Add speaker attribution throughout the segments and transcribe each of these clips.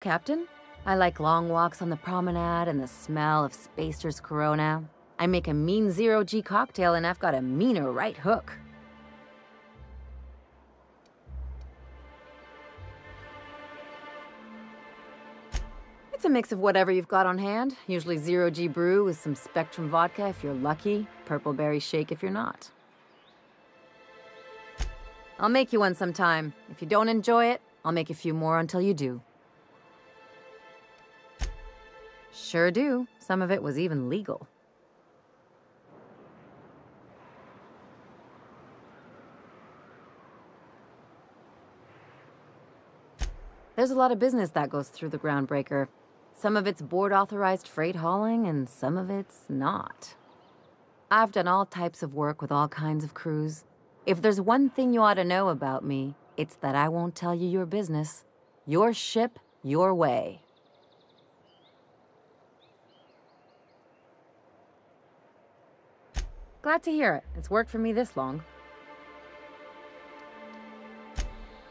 Speaker 1: Captain, I like long walks on the promenade and the smell of Spacer's Corona. I make a mean zero-G cocktail and I've got a meaner right hook. It's a mix of whatever you've got on hand. Usually zero-G brew with some Spectrum vodka if you're lucky, purple berry shake if you're not. I'll make you one sometime. If you don't enjoy it, I'll make a few more until you do. Sure do. Some of it was even legal. There's a lot of business that goes through the Groundbreaker. Some of it's board-authorized freight hauling, and some of it's not. I've done all types of work with all kinds of crews. If there's one thing you ought to know about me, it's that I won't tell you your business. Your ship, your way. Glad to hear it. It's worked for me this long.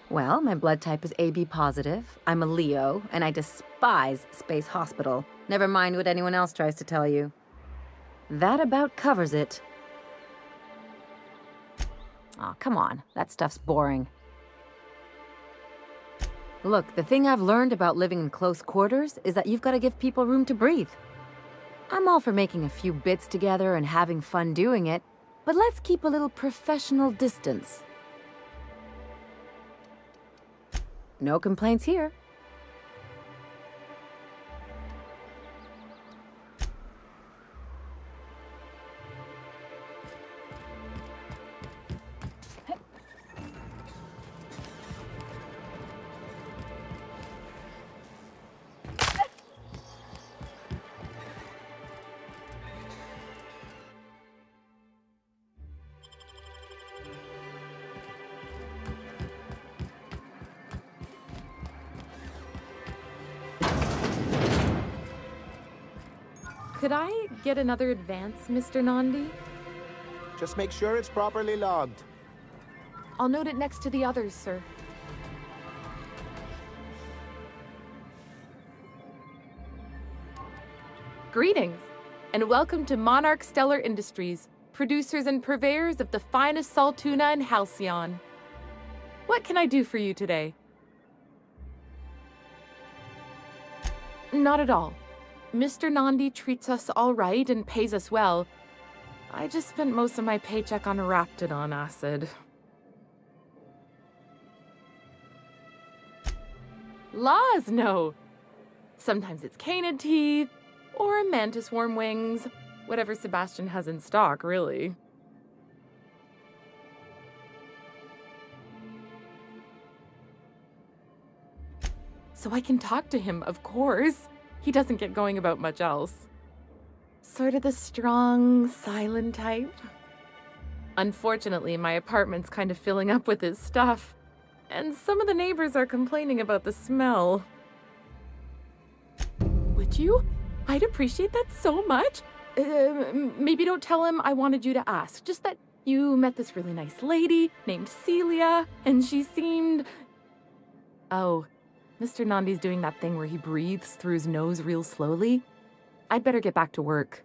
Speaker 1: Well, my blood type is AB positive. I'm a Leo, and I despise Space Hospital. Never mind what anyone else tries to tell you. That about covers it. Aw, come on. That stuff's boring. Look, the thing I've learned about living in close quarters is that you've got to give people room to breathe. I'm all for making a few bits together and having fun doing it, but let's keep a little professional distance. No complaints here.
Speaker 2: Could I get another advance, Mr. Nandi?
Speaker 3: Just make sure it's properly logged.
Speaker 2: I'll note it next to the others, sir. Greetings, and welcome to Monarch Stellar Industries, producers and purveyors of the finest salt tuna in Halcyon. What can I do for you today? Not at all. Mr. Nandi treats us all right and pays us well. I just spent most of my paycheck on Raptidon acid. Laws, no. Sometimes it's canid teeth, or mantis worm wings. Whatever Sebastian has in stock, really. So I can talk to him, of course. He doesn't get going about much else. Sort of the strong, silent type. Unfortunately, my apartment's kind of filling up with his stuff, and some of the neighbors are complaining about the smell. Would you? I'd appreciate that so much. Maybe don't tell him I wanted you to ask, just that you met this really nice lady named Celia, and she seemed... Oh, Mr. Nandi's doing that thing where he breathes through his nose real slowly. I'd better get back to work.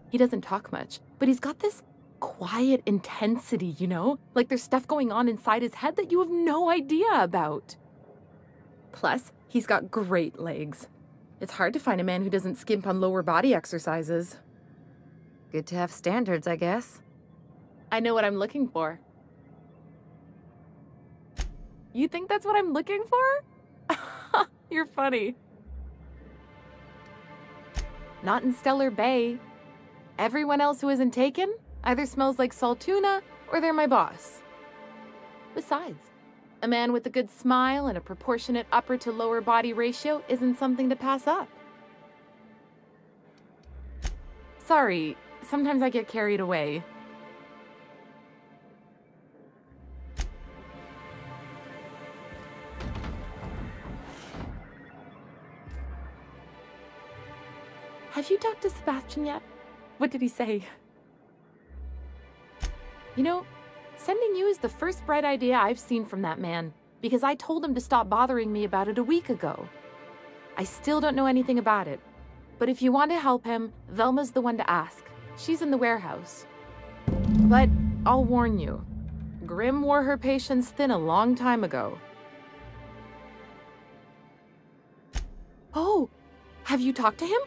Speaker 2: He doesn't talk much, but he's got this quiet intensity, you know? Like there's stuff going on inside his head that you have no idea about. Plus, he's got great legs. It's hard to find a man who doesn't skimp on lower body exercises.
Speaker 1: Good to have standards, I guess.
Speaker 2: I know what I'm looking for. You think that's what I'm looking for? You're funny. Not in Stellar Bay. Everyone else who isn't taken either smells like salt tuna or they're my boss. Besides, a man with a good smile and a proportionate upper to lower body ratio isn't something to pass up. Sorry, sometimes I get carried away. Have you you talk to Sebastian yet? What did he say? You know, sending you is the first bright idea I've seen from that man, because I told him to stop bothering me about it a week ago. I still don't know anything about it, but if you want to help him, Velma's the one to ask. She's in the warehouse. But I'll warn you, Grim wore her patience thin a long time ago. Oh, have you talked to him?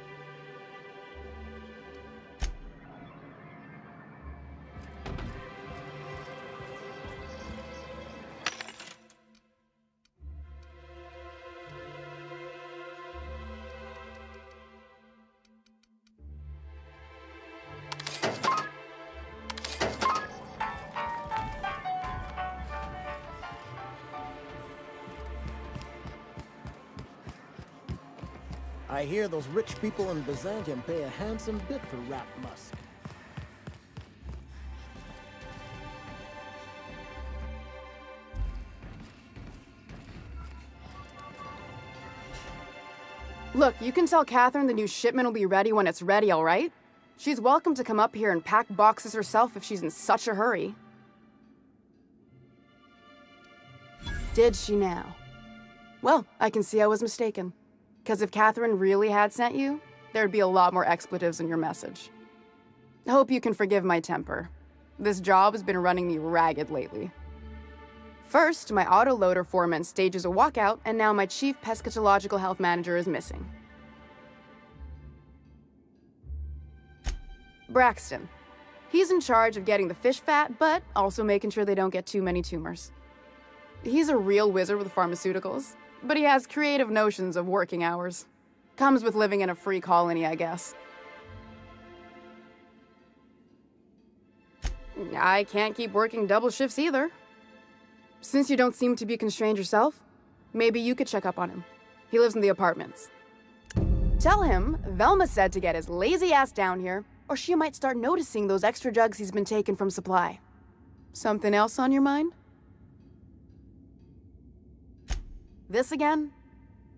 Speaker 4: I hear those rich people in Byzantium pay a handsome bit for Rat Musk.
Speaker 5: Look, you can tell Catherine the new shipment will be ready when it's ready, all right? She's welcome to come up here and pack boxes herself if she's in such a hurry. Did she now? Well, I can see I was mistaken. Because if Catherine really had sent you, there'd be a lot more expletives in your message. I hope you can forgive my temper. This job has been running me ragged lately. First, my autoloader foreman stages a walkout, and now my chief pescatological health manager is missing. Braxton. He's in charge of getting the fish fat, but also making sure they don't get too many tumors. He's a real wizard with pharmaceuticals, but he has creative notions of working hours. Comes with living in a free colony, I guess. I can't keep working double shifts either. Since you don't seem to be constrained yourself, maybe you could check up on him. He lives in the apartments. Tell him Velma said to get his lazy ass down here, or she might start noticing those extra jugs he's been taking from supply. Something else on your mind? This again?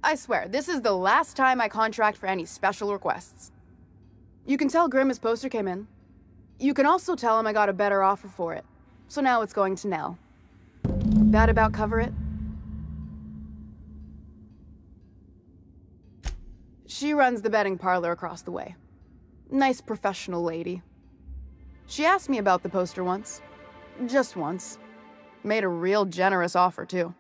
Speaker 5: I swear, this is the last time I contract for any special requests. You can tell Grim his poster came in. You can also tell him I got a better offer for it. So now it's going to Nell. That about cover it? She runs the betting parlor across the way. Nice professional lady. She asked me about the poster once. Just once. Made a real generous offer, too.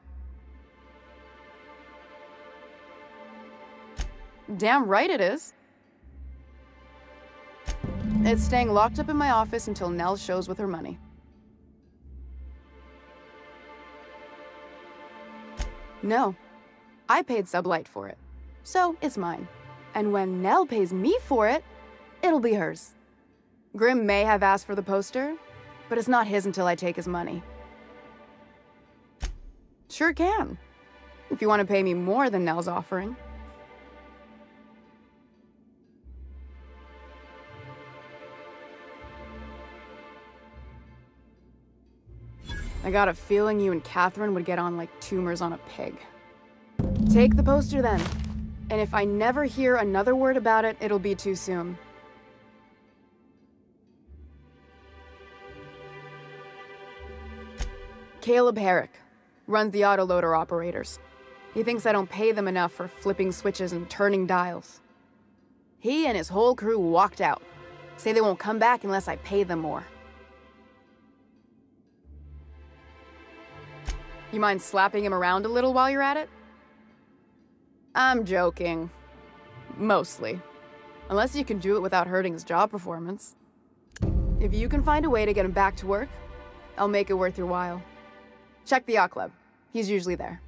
Speaker 5: Damn right it is. It's staying locked up in my office until Nell shows with her money. No. I paid Sublight for it. So, it's mine. And when Nell pays me for it, it'll be hers. Grim may have asked for the poster, but it's not his until I take his money. Sure can. If you want to pay me more than Nell's offering. I got a feeling you and Catherine would get on like tumors on a pig. Take the poster then. And if I never hear another word about it, it'll be too soon. Caleb Herrick runs the autoloader operators. He thinks I don't pay them enough for flipping switches and turning dials. He and his whole crew walked out. Say they won't come back unless I pay them more. You mind slapping him around a little while you're at it? I'm joking. Mostly. Unless you can do it without hurting his job performance. If you can find a way to get him back to work, I'll make it worth your while. Check the yacht club. He's usually there.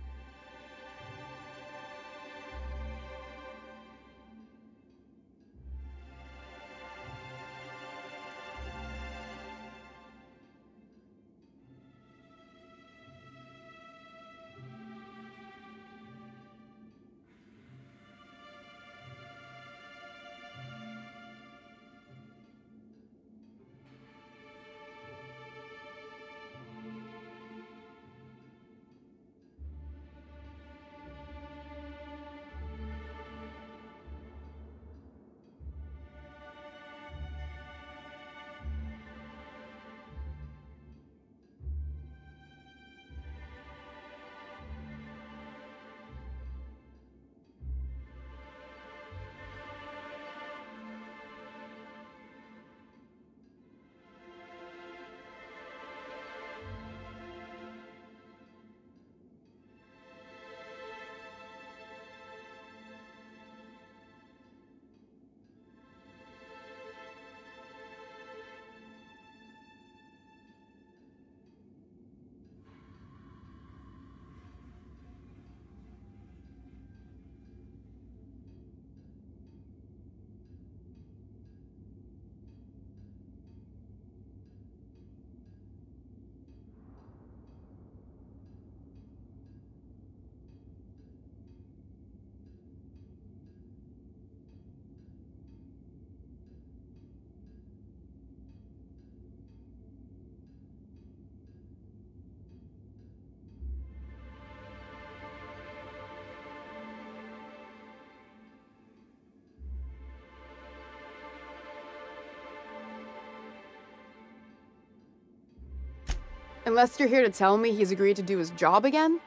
Speaker 5: Unless you're here to tell me he's agreed to do his job again,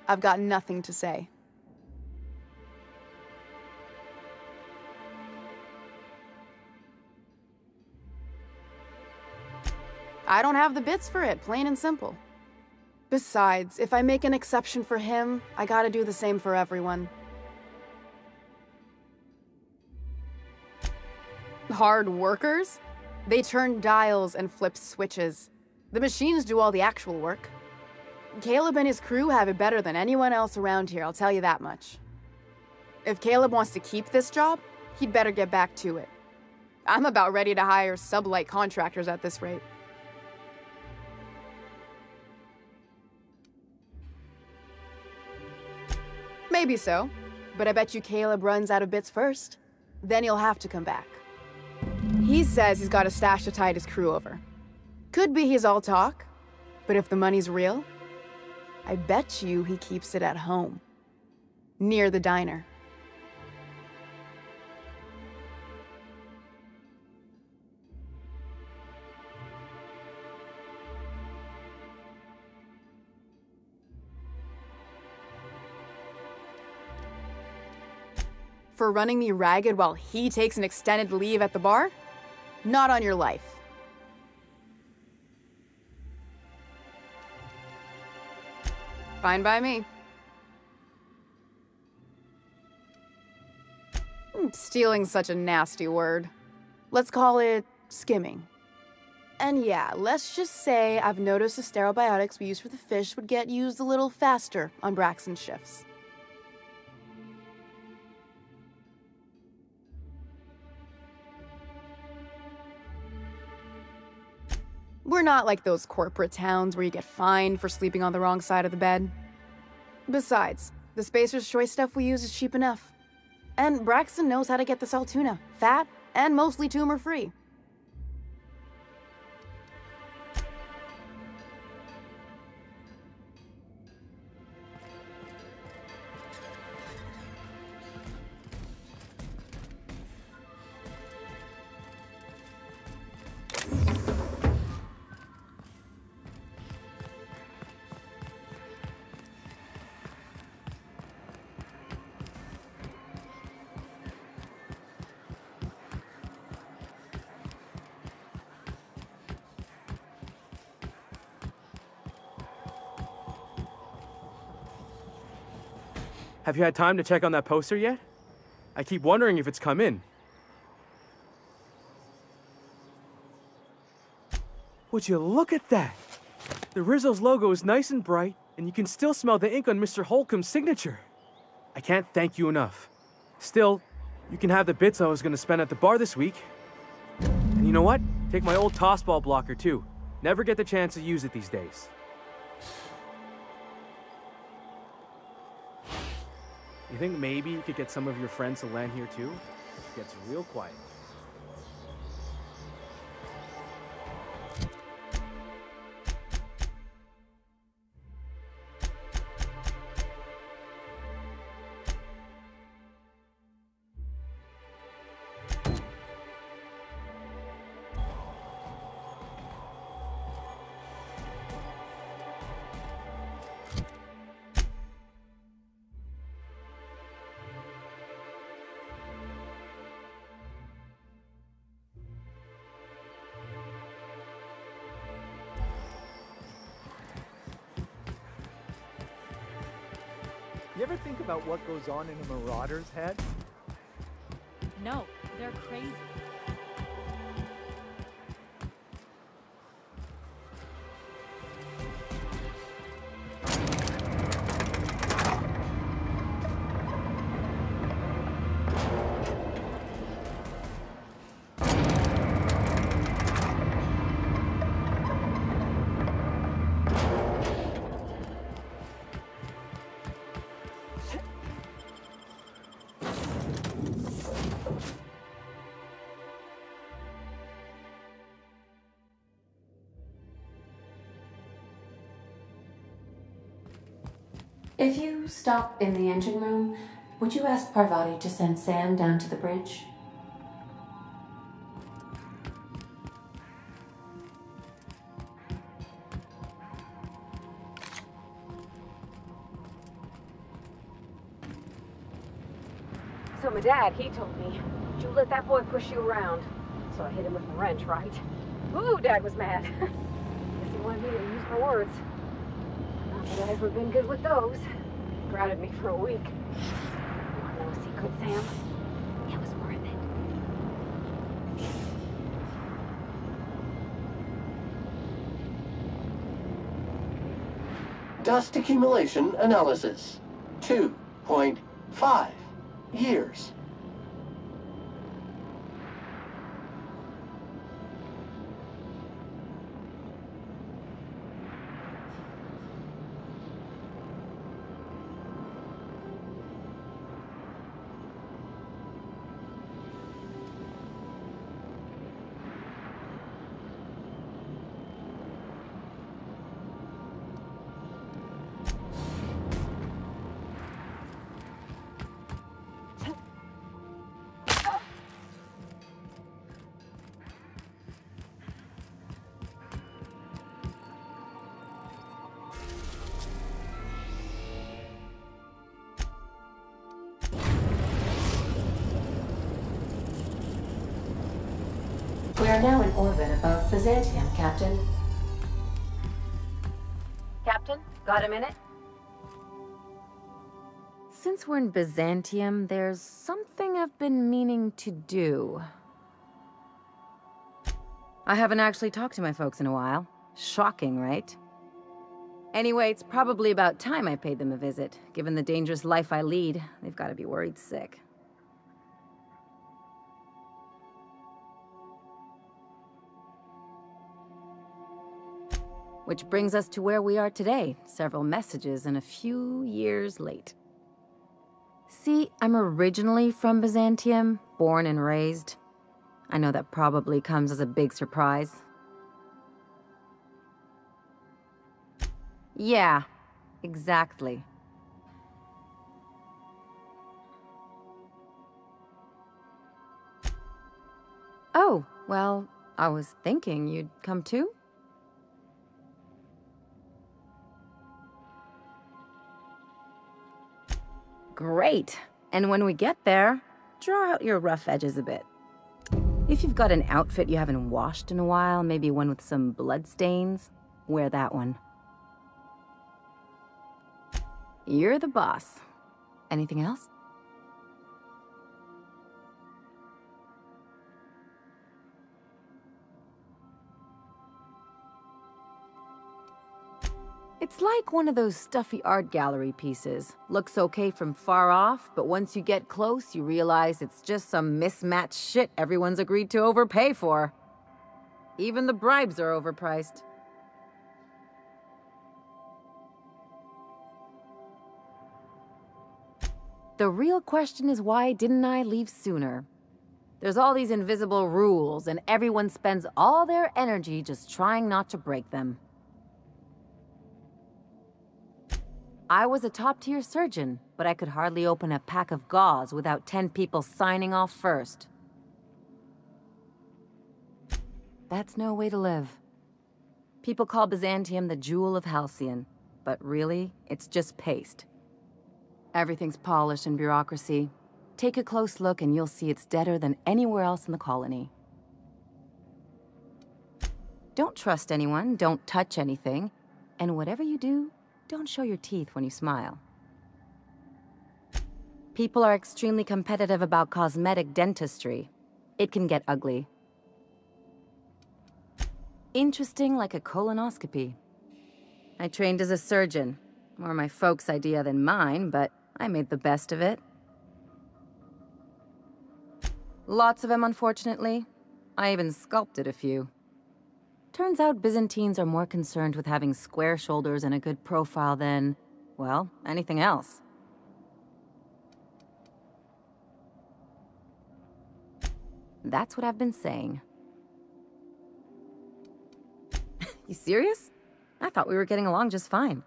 Speaker 5: I've got nothing to say. I don't have the bits for it, plain and simple. Besides, if I make an exception for him, I gotta do the same for everyone. Hard workers? They turn dials and flip switches. The machines do all the actual work. Caleb and his crew have it better than anyone else around here, I'll tell you that much. If Caleb wants to keep this job, he'd better get back to it. I'm about ready to hire sublight contractors at this rate. Maybe so, but I bet you Caleb runs out of bits first. Then he'll have to come back. He says he's got a stash to tide his crew over. Could be he's all talk, but if the money's real, I bet you he keeps it at home, near the diner. For running me ragged while he takes an extended leave at the bar? Not on your life. Fine by me. Stealing's such a nasty word. Let's call it skimming. And yeah, let's just say I've noticed the stereobiotics we use for the fish would get used a little faster on Braxton's shifts. We're not like those corporate towns where you get fined for sleeping on the wrong side of the bed. Besides, the Spacer's Choice stuff we use is cheap enough. And Braxton knows how to get the Saltuna, fat and mostly tumor-free.
Speaker 6: Have you had time to check on that poster yet? I keep wondering if it's come in. Would you look at that? The Rizzo's logo is nice and bright, and you can still smell the ink on Mr. Holcomb's signature. I can't thank you enough. Still, you can have the bits I was going to spend at the bar this week. And you know what? Take my old tossball blocker too. Never get the chance to use it these days. You think maybe you could get some of your friends to land here too? It gets real quiet.
Speaker 7: You ever think about what goes on in a marauder's head?
Speaker 8: No, they're crazy.
Speaker 9: If you stop in the engine room, would you ask Parvati to send Sam down to the bridge?
Speaker 1: So my dad, he told me, "You let that boy push you around." So I hit him with a wrench, right? Ooh, Dad was mad. Guess he wanted me to use my words. Not that I've ever been good with those. Grounded me for a week. Wanna know a secret, Sam? It was worth it.
Speaker 10: Dust accumulation analysis. 2.5 years.
Speaker 9: We are now in orbit above Byzantium, Captain.
Speaker 1: Captain, got a minute? Since we're in Byzantium, there's something I've been meaning to do. I haven't actually talked to my folks in a while. Shocking, right? Anyway, it's probably about time I paid them a visit. Given the dangerous life I lead, they've got to be worried sick. Which brings us to where we are today, several messages and a few years late. See, I'm originally from Byzantium, born and raised. I know that probably comes as a big surprise. Yeah, exactly. Oh, well, I was thinking you'd come too? Great. And when we get there, draw out your rough edges a bit. If you've got an outfit you haven't washed in a while, maybe one with some blood stains, wear that one. You're the boss. Anything else? It's like one of those stuffy art gallery pieces. Looks okay from far off, but once you get close, you realize it's just some mismatched shit everyone's agreed to overpay for. Even the bribes are overpriced. The real question is, why didn't I leave sooner? There's all these invisible rules, and everyone spends all their energy just trying not to break them. I was a top-tier surgeon, but I could hardly open a pack of gauze without 10 people signing off first. That's no way to live. People call Byzantium the jewel of Halcyon, but really, it's just paste. Everything's polished and bureaucracy. Take a close look and you'll see it's deader than anywhere else in the colony. Don't trust anyone, don't touch anything, and whatever you do, don't show your teeth when you smile. People are extremely competitive about cosmetic dentistry. It can get ugly. Interesting like a colonoscopy. I trained as a surgeon. More my folks' idea than mine, but I made the best of it. Lots of them, unfortunately. I even sculpted a few. Turns out Byzantines are more concerned with having square shoulders and a good profile than, well, anything else. That's what I've been saying. You serious? I thought we were getting along just fine.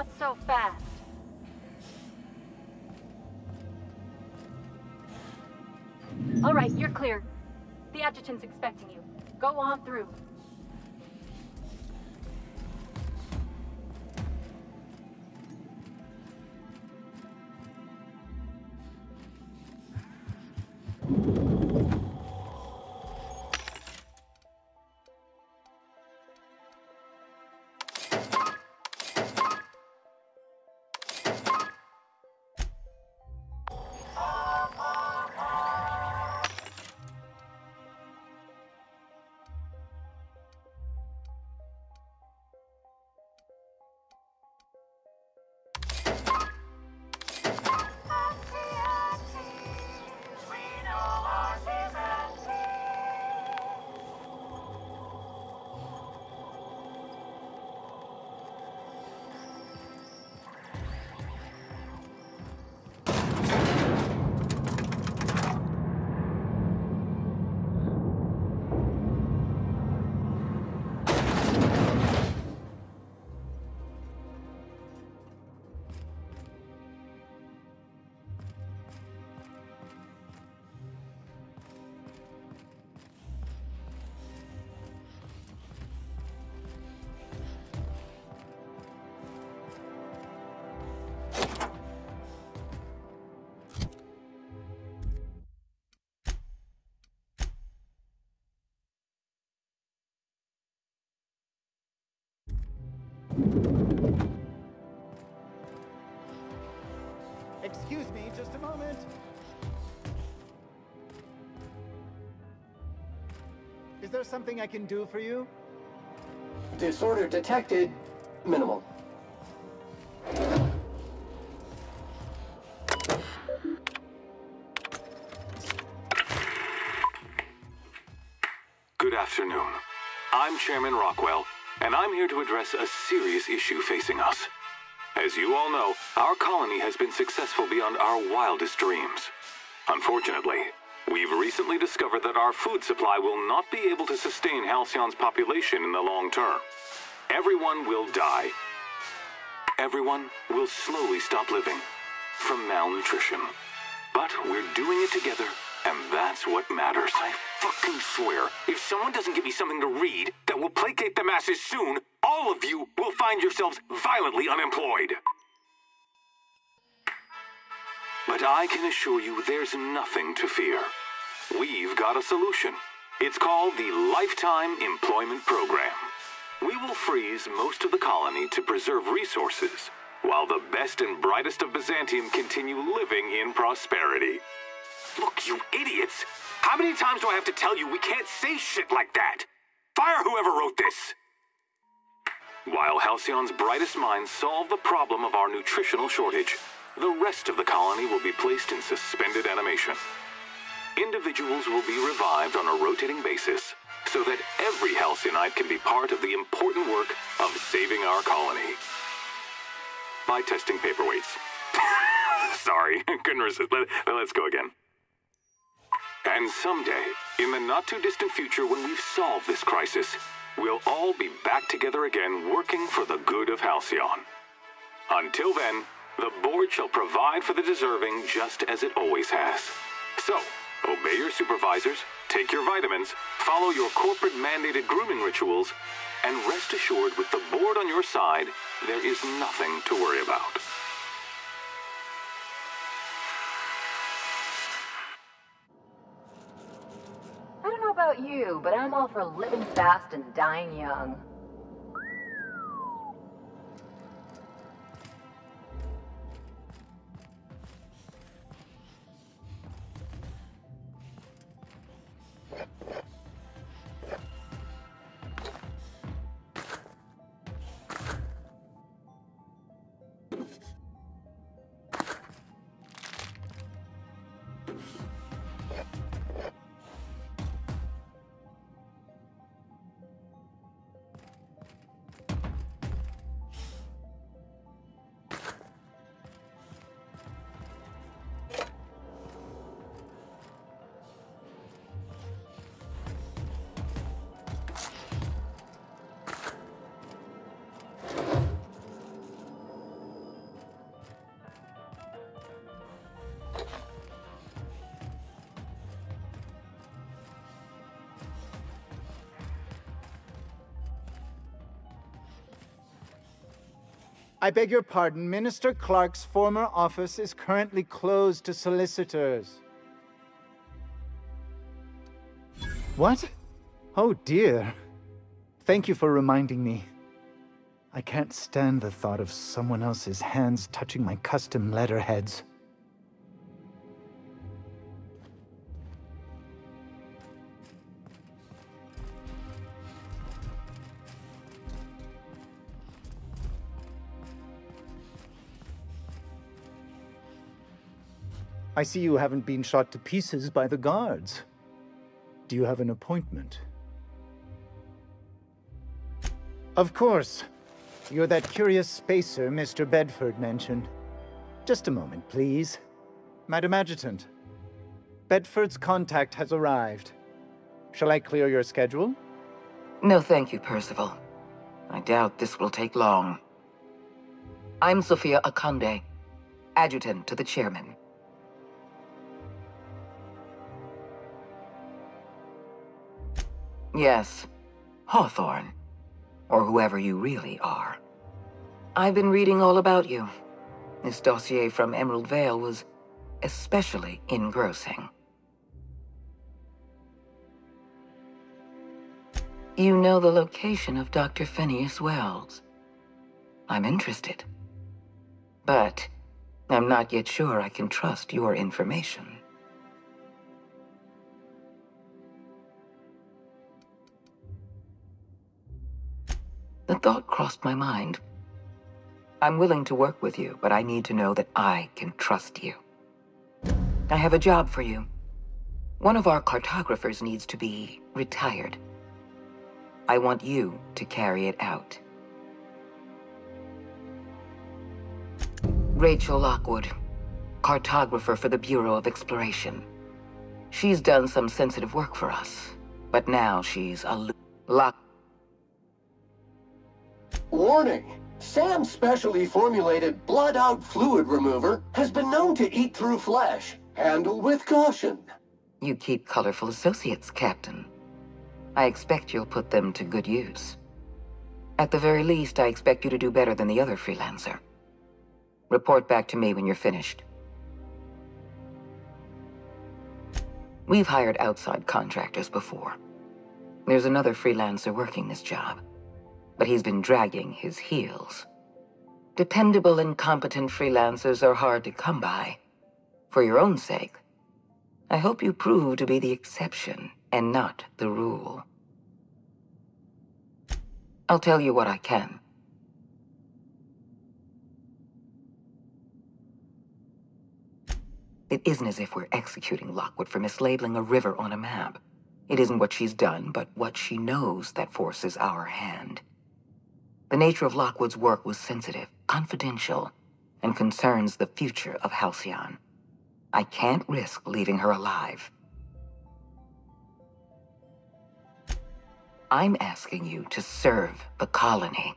Speaker 1: Not so fast. All right, you're clear. The adjutant's expecting you. Go on through.
Speaker 7: Excuse me, just a moment. Is there something I can do for you?
Speaker 10: Disorder detected. Minimal.
Speaker 11: Good afternoon. I'm Chairman Rockwell, and I'm here to address a serious issue facing us. As you all know, our colony has been successful beyond our wildest dreams. Unfortunately, we've recently discovered that our food supply will not be able to sustain Halcyon's population in the long term. Everyone will die. Everyone will slowly stop living from malnutrition. But we're doing it together, and that's what matters. I fucking swear, if someone doesn't give me something to read that will placate the masses soon, all of you will find yourselves violently unemployed. But I can assure you there's nothing to fear. We've got a solution. It's called the Lifetime Employment Program. We will freeze most of the colony to preserve resources, while the best and brightest of Byzantium continue living in prosperity. Look, you idiots! How many times do I have to tell you we can't say shit like that? Fire whoever wrote this! While Halcyon's brightest minds solve the problem of our nutritional shortage, the rest of the colony will be placed in suspended animation. Individuals will be revived on a rotating basis, so that every Halcyonite can be part of the important work of saving our colony. By testing paperweights. Sorry, couldn't resist. Let's go again. And someday, in the not-too-distant future when we've solved this crisis, we'll all be back together again working for the good of Halcyon. Until then, the board shall provide for the deserving just as it always has. So, obey your supervisors, take your vitamins, follow your corporate-mandated grooming rituals, and rest assured with the board on your side, there is nothing to worry about.
Speaker 1: I don't know about you, but I'm all for living fast and dying young.
Speaker 3: I beg your pardon. Minister Clark's former office is currently closed to solicitors. What? Oh dear. Thank you for reminding me. I can't stand the thought of someone else's hands touching my custom letterheads. I see you haven't been shot to pieces by the guards. Do you have an appointment? Of course. You're that curious spacer Mr. Bedford mentioned. Just a moment, please. Madam Adjutant, Bedford's contact has arrived. Shall I clear your schedule?
Speaker 12: No, thank you, Percival. I doubt this will take long. I'm Sophia Akande, adjutant to the chairman. Yes, Hawthorne, or whoever you really are. I've been reading all about you. This dossier from Emerald Vale was especially engrossing. You know the location of Dr. Phineas Wells. I'm interested. But I'm not yet sure I can trust your information. The thought crossed my mind. I'm willing to work with you, but I need to know that I can trust you. I have a job for you. One of our cartographers needs to be retired. I want you to carry it out. Rachel Lockwood, cartographer for the Bureau of Exploration. She's done some sensitive work for us, but now she's a
Speaker 10: Warning! Sam's specially formulated blood-out fluid remover has been known to eat through flesh. Handle with caution.
Speaker 12: You keep colorful associates, Captain. I expect you'll put them to good use. At the very least, I expect you to do better than the other freelancer. Report back to me when you're finished. We've hired outside contractors before. There's another freelancer working this job, but he's been dragging his heels. Dependable and competent freelancers are hard to come by. For your own sake, I hope you prove to be the exception and not the rule. I'll tell you what I can. It isn't as if we're executing Lockwood for mislabeling a river on a map. It isn't what she's done, but what she knows that forces our hand. The nature of Lockwood's work was sensitive, confidential, and concerns the future of Halcyon. I can't risk leaving her alive. I'm asking you to serve the colony.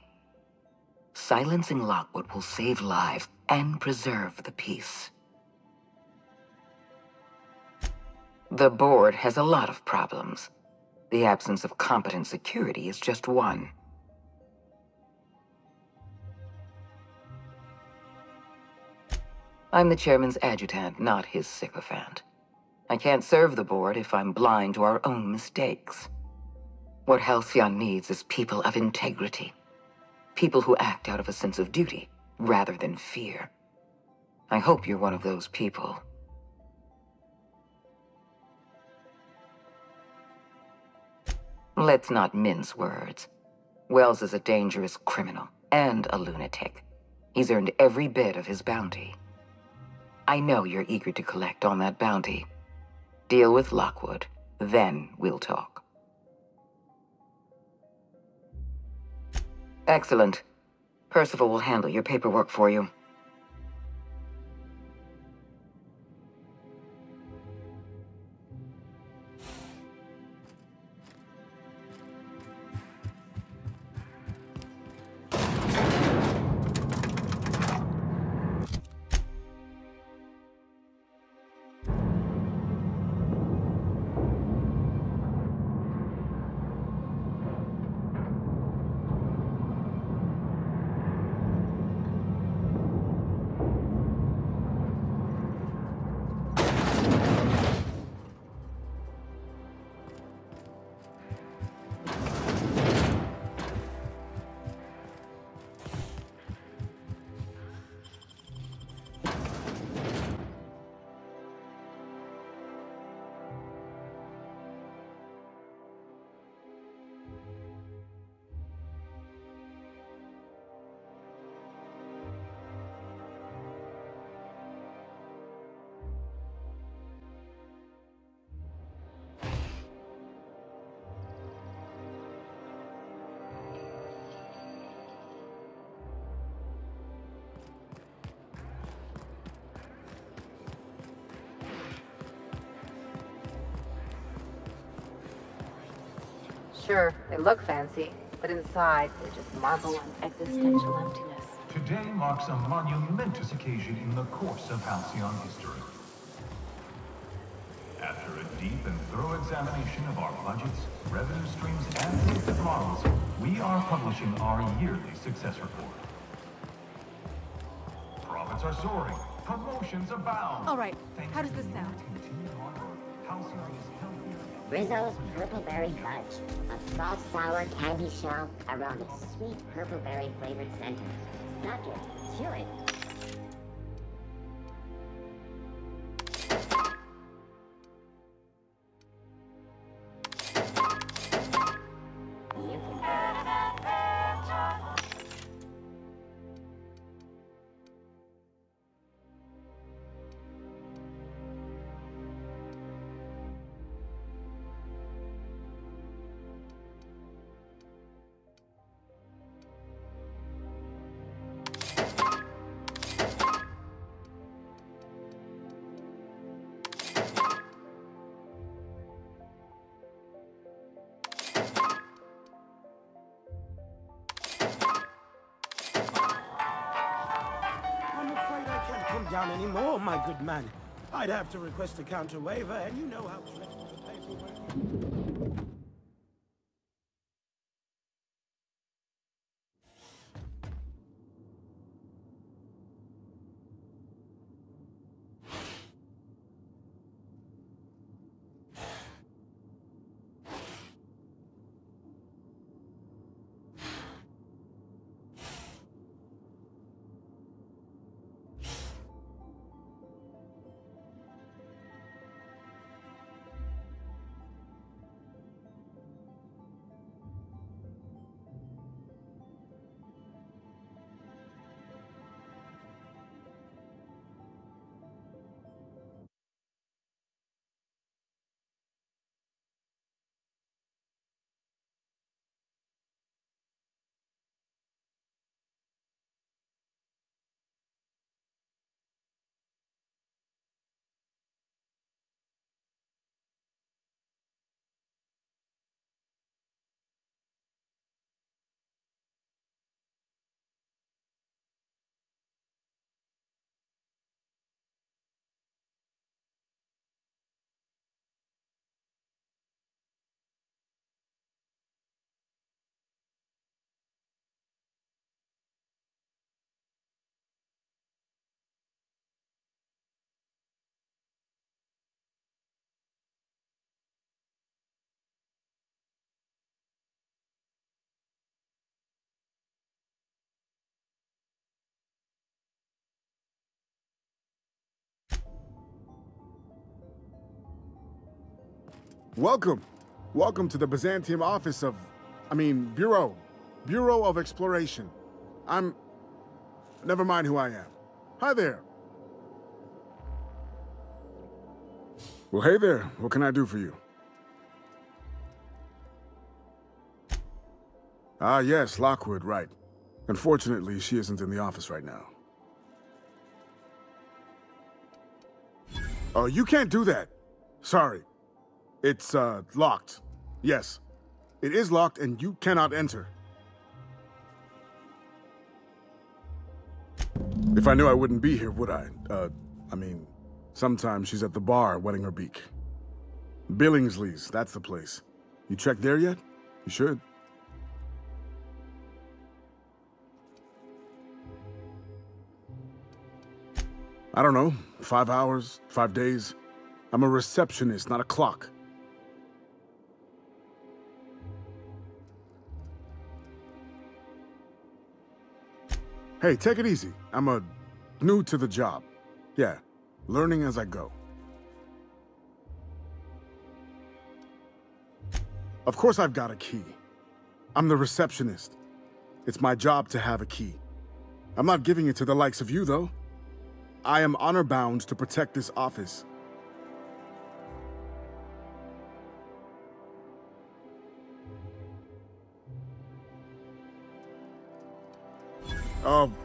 Speaker 12: Silencing Lockwood will save lives and preserve the peace. The board has a lot of problems. The absence of competent security is just one. I'm the chairman's adjutant, not his sycophant. I can't serve the board if I'm blind to our own mistakes. What Halcyon needs is people of integrity. People who act out of a sense of duty, rather than fear. I hope you're one of those people. Let's not mince words. Wells is a dangerous criminal and a lunatic. He's earned every bit of his bounty. I know you're eager to collect on that bounty. Deal with Lockwood, then we'll talk. Excellent. Percival will handle your paperwork for you.
Speaker 1: Sure, they look fancy, but inside they're just marble and existential emptiness.
Speaker 11: Today marks a monumentous occasion in the course of Halcyon history. After a deep and thorough examination of our budgets, revenue streams, and business models, we are publishing our yearly success report. Profits are soaring, promotions abound.
Speaker 2: All right, how does this sound?
Speaker 13: Rizzo's Purpleberry Fudge, a soft, sour candy shell around a sweet purpleberry flavored center. Suck it, chew it.
Speaker 4: Down anymore, my good man. I'd have to request a counter waiver, and you know how flexible the paperwork is.
Speaker 14: Welcome. Welcome to the Byzantium office of... Bureau. Bureau of Exploration. Never mind who I am. Hi there. Well, hey there. What can I do for you? Ah, yes, Lockwood, right. Unfortunately, she isn't in the office right now. Oh, you can't do that. Sorry. It's, locked. Yes. It is locked and you cannot enter. If I knew I wouldn't be here, would I? Sometimes she's at the bar wetting her beak. Billingsley's, that's the place. You checked there yet? You should. I don't know, 5 hours, 5 days. I'm a receptionist, not a clock. Hey, take it easy. I'm new to the job. Yeah, learning as I go. Of course I've got a key. I'm the receptionist. It's my job to have a key. I'm not giving it to the likes of you, though. I am honor-bound to protect this office.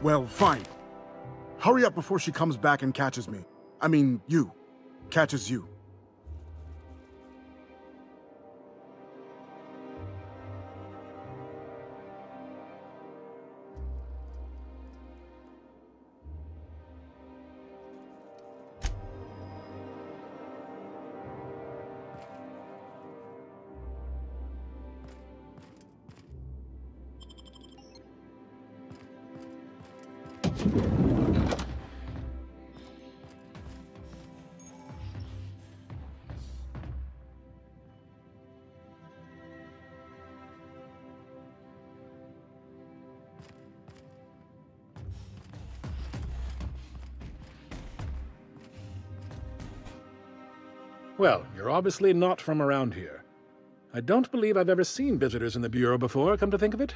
Speaker 14: Well, fine. Hurry up before she comes back and catches me. You. Catches you.
Speaker 15: Well, you're obviously not from around here. I don't believe I've ever seen visitors in the Bureau before, come to think of it.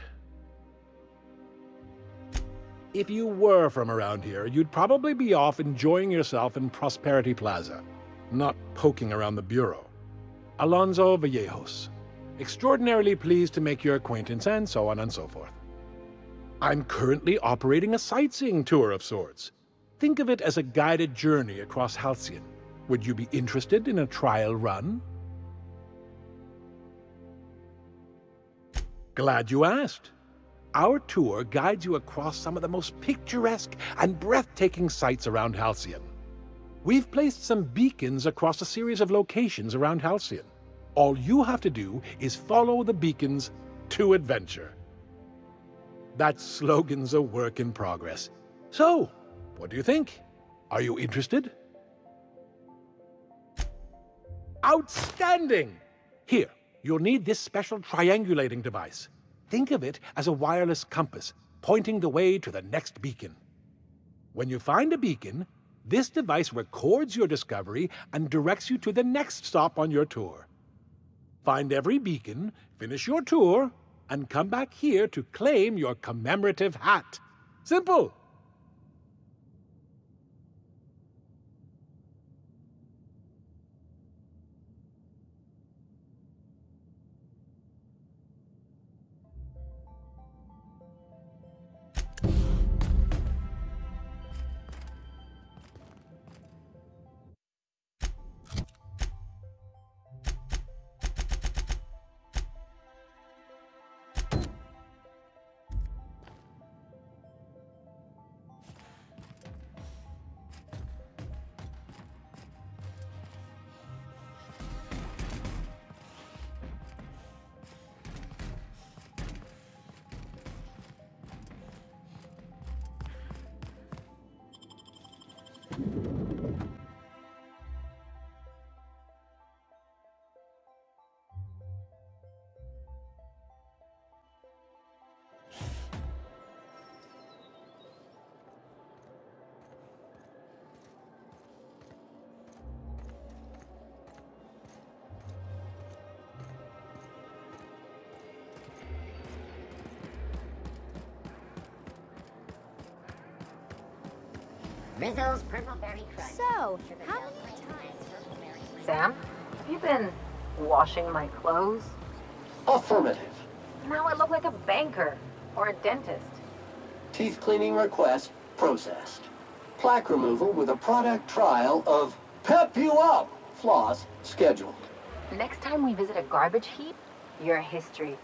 Speaker 15: If you were from around here, you'd probably be off enjoying yourself in Prosperity Plaza, not poking around the Bureau. Alonso Vallejos. Extraordinarily pleased to make your acquaintance, and so on and so forth. I'm currently operating a sightseeing tour of sorts. Think of it as a guided journey across Halcyon. Would you be interested in a trial run? Glad you asked. Our tour guides you across some of the most picturesque and breathtaking sights around Halcyon. We've placed some beacons across a series of locations around Halcyon. All you have to do is follow the beacons to adventure. That slogan's a work in progress. So, what do you think? Are you interested? Outstanding! Here, you'll need this special triangulating device. Think of it as a wireless compass, pointing the way to the next beacon. When you find a beacon, this device records your discovery and directs you to the next stop on your tour. Find every beacon, finish your tour, and come back here to claim your commemorative hat. Simple!
Speaker 13: Rizzo's Purple Berry Crunch.
Speaker 1: So, how many times? Sam, have you been washing my clothes?
Speaker 10: Affirmative.
Speaker 1: Now I look like a banker or a dentist.
Speaker 10: Teeth cleaning request processed. Plaque removal with a product trial of Pep You Up floss scheduled.
Speaker 1: Next time we visit a garbage heap, you're history.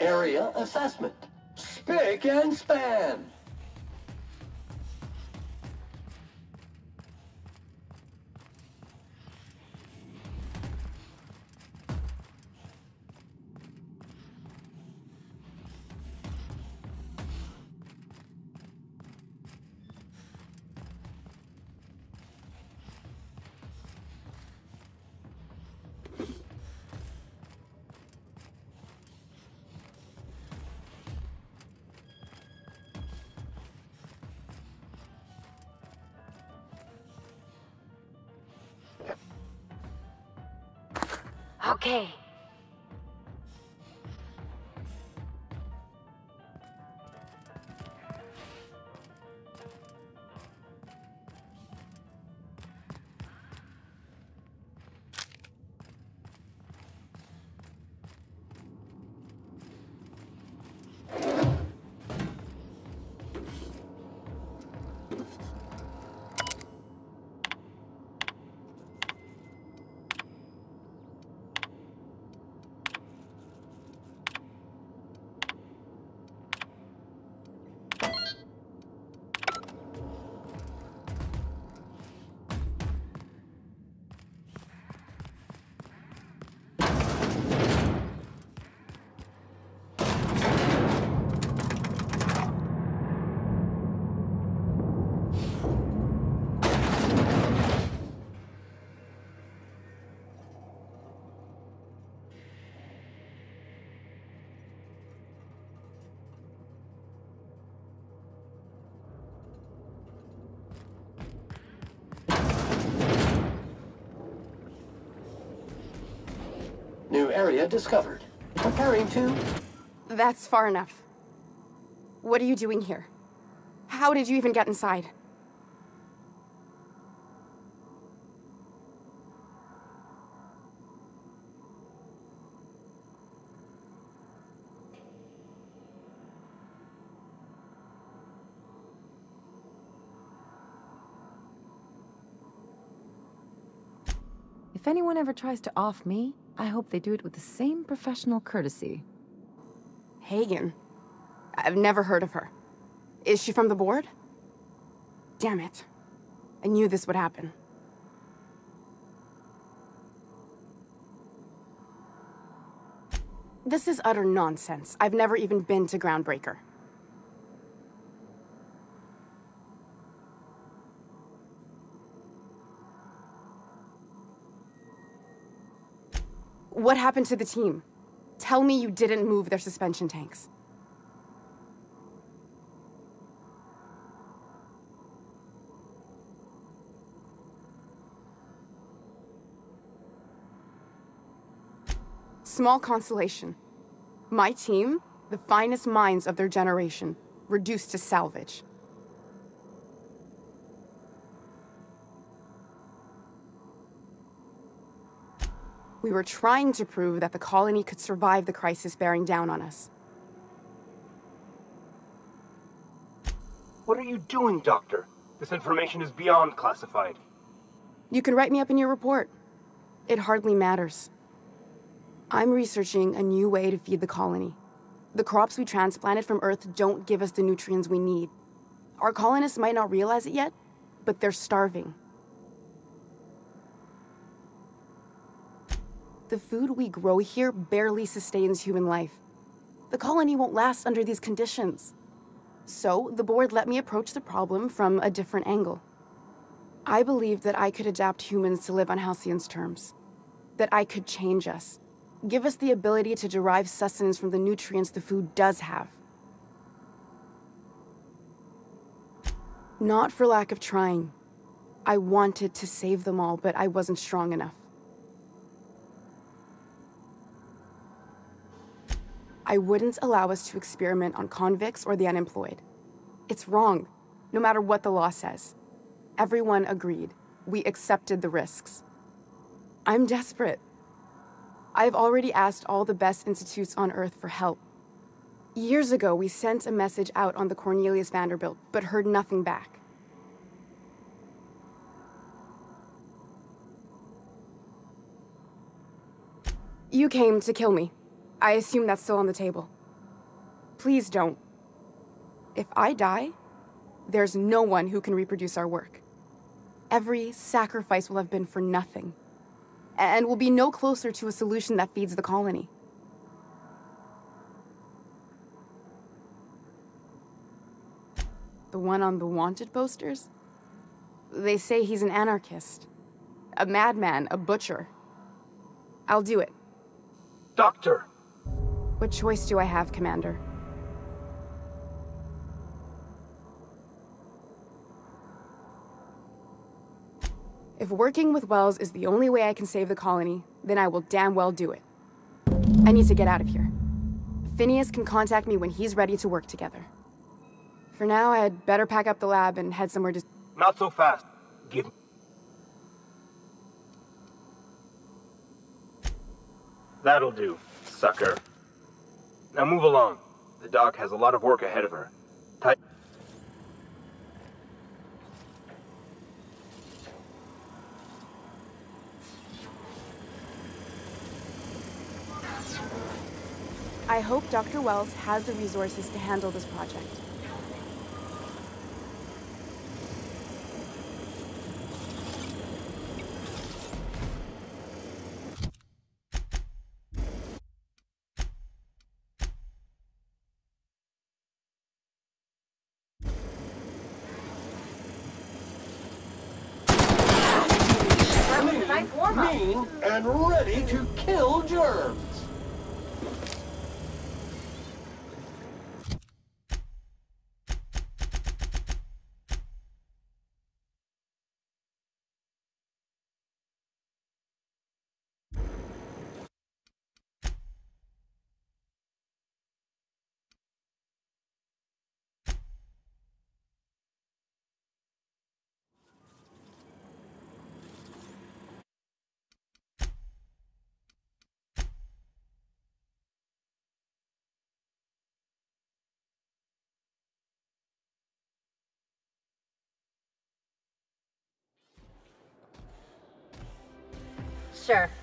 Speaker 10: Area assessment. Spick and span.
Speaker 1: Okay.
Speaker 10: New area discovered. Preparing to...
Speaker 5: That's far enough. What are you doing here? How did you even get inside?
Speaker 1: If anyone ever tries to off me, I hope they do it with the same professional courtesy.
Speaker 5: Hagen? I've never heard of her. Is she from the board? Damn it. I knew this would happen. This is utter nonsense. I've never even been to Groundbreaker. What happened to the team? Tell me you didn't move their suspension tanks. Small consolation. My team, the finest minds of their generation, reduced to salvage. We were trying to prove that the colony could survive the crisis bearing down on us.
Speaker 6: What are you doing, Doctor? This information is beyond classified.
Speaker 5: You can write me up in your report. It hardly matters. I'm researching a new way to feed the colony. The crops we transplanted from Earth don't give us the nutrients we need. Our colonists might not realize it yet, but they're starving. The food we grow here barely sustains human life. The colony won't last under these conditions. So, the board let me approach the problem from a different angle. I believed that I could adapt humans to live on Halcyon's terms. That I could change us. Give us the ability to derive sustenance from the nutrients the food does have. Not for lack of trying. I wanted to save them all, but I wasn't strong enough. I wouldn't allow us to experiment on convicts or the unemployed. It's wrong, no matter what the law says. Everyone agreed. We accepted the risks. I'm desperate. I've already asked all the best institutes on Earth for help. Years ago, we sent a message out on the Cornelius Vanderbilt, but heard nothing back. You came to kill me. I assume that's still on the table. Please don't. If I die, there's no one who can reproduce our work. Every sacrifice will have been for nothing. And we'll be no closer to a solution that feeds the colony. The one on the wanted posters? They say he's an anarchist. A madman, a butcher. I'll do it.
Speaker 6: Doctor!
Speaker 5: What choice do I have, Commander? If working with Wells is the only way I can save the colony, then I will damn well do it. I need to get out of here. Phineas can contact me when he's ready to work together. For now, I'd better pack up the lab and head somewhere to...
Speaker 6: Not so fast. That'll do, sucker. Now move along. The doc has a lot of work ahead of her.
Speaker 5: I hope Dr. Wells has the resources to handle this project.
Speaker 10: Mean and ready to kill germs.
Speaker 16: faster.